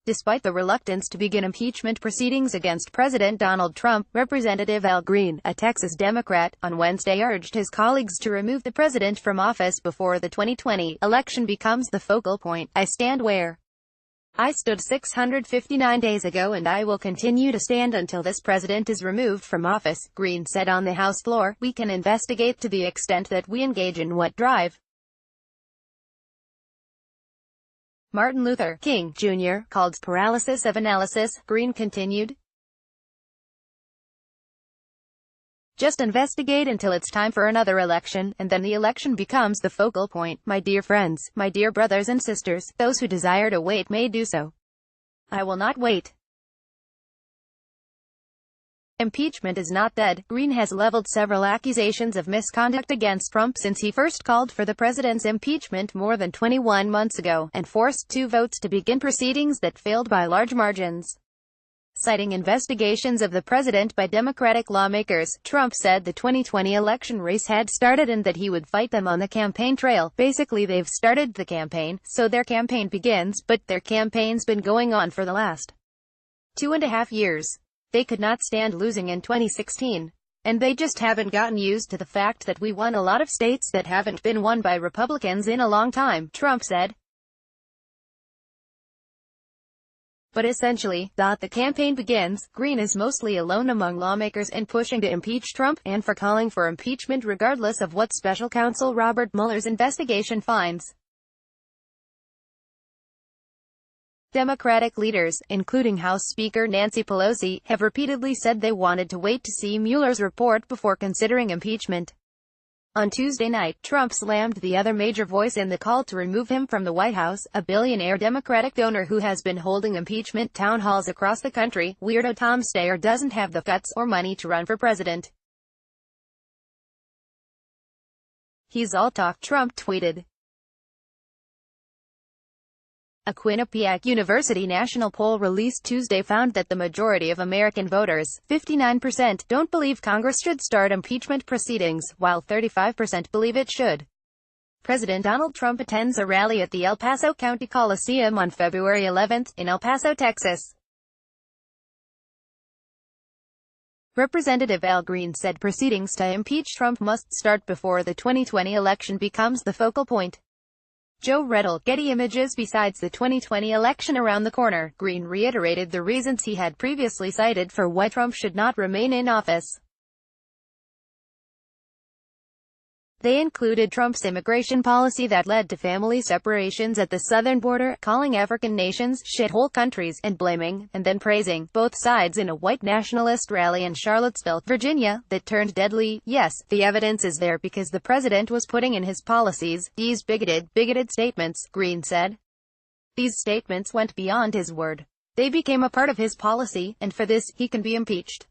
Despite the reluctance to begin impeachment proceedings against President Donald Trump, Representative Al Green, a Texas Democrat, on Wednesday urged his colleagues to remove the president from office before the 2020 election becomes the focal point. "I stand where I stood 659 days ago, and I will continue to stand until this president is removed from office," Green said on the House floor. "We can investigate to the extent that we engage in what drive Martin Luther King, Jr. called paralysis of analysis," Green continued. "Just investigate until it's time for another election, and then the election becomes the focal point. My dear friends, my dear brothers and sisters, those who desire to wait may do so. I will not wait. Impeachment is not dead." Green has leveled several accusations of misconduct against Trump since he first called for the president's impeachment more than 21 months ago, and forced 2 votes to begin proceedings that failed by large margins. Citing investigations of the president by Democratic lawmakers, Trump said the 2020 election race had started and that he would fight them on the campaign trail. "Basically, they've started the campaign, so their campaign begins, but their campaign's been going on for the last 2.5 years. They could not stand losing in 2016. And they just haven't gotten used to the fact that we won a lot of states that haven't been won by Republicans in a long time," Trump said. But essentially, the campaign begins. Green is mostly alone among lawmakers in pushing to impeach Trump, and for calling for impeachment regardless of what special counsel Robert Mueller's investigation finds. Democratic leaders, including House Speaker Nancy Pelosi, have repeatedly said they wanted to wait to see Mueller's report before considering impeachment. On Tuesday night, Trump slammed the other major voice in the call to remove him from the White House, a billionaire Democratic donor who has been holding impeachment town halls across the country. "Weirdo Tom Steyer doesn't have the guts or money to run for president. He's all talk," Trump tweeted. A Quinnipiac University national poll released Tuesday found that the majority of American voters, 59%, don't believe Congress should start impeachment proceedings, while 35% believe it should. President Donald Trump attends a rally at the El Paso County Coliseum on February 11, in El Paso, Texas. Representative Al Green said proceedings to impeach Trump must start before the 2020 election becomes the focal point. Joe Redl, Getty Images. Besides the 2020 election around the corner, Green reiterated the reasons he had previously cited for why Trump should not remain in office. They included Trump's immigration policy that led to family separations at the southern border, calling African nations shithole countries, and blaming, and then praising, both sides in a white nationalist rally in Charlottesville, Virginia, that turned deadly. "Yes, the evidence is there because the president was putting in his policies these bigoted statements," Green said. "These statements went beyond his word. They became a part of his policy, and for this, he can be impeached."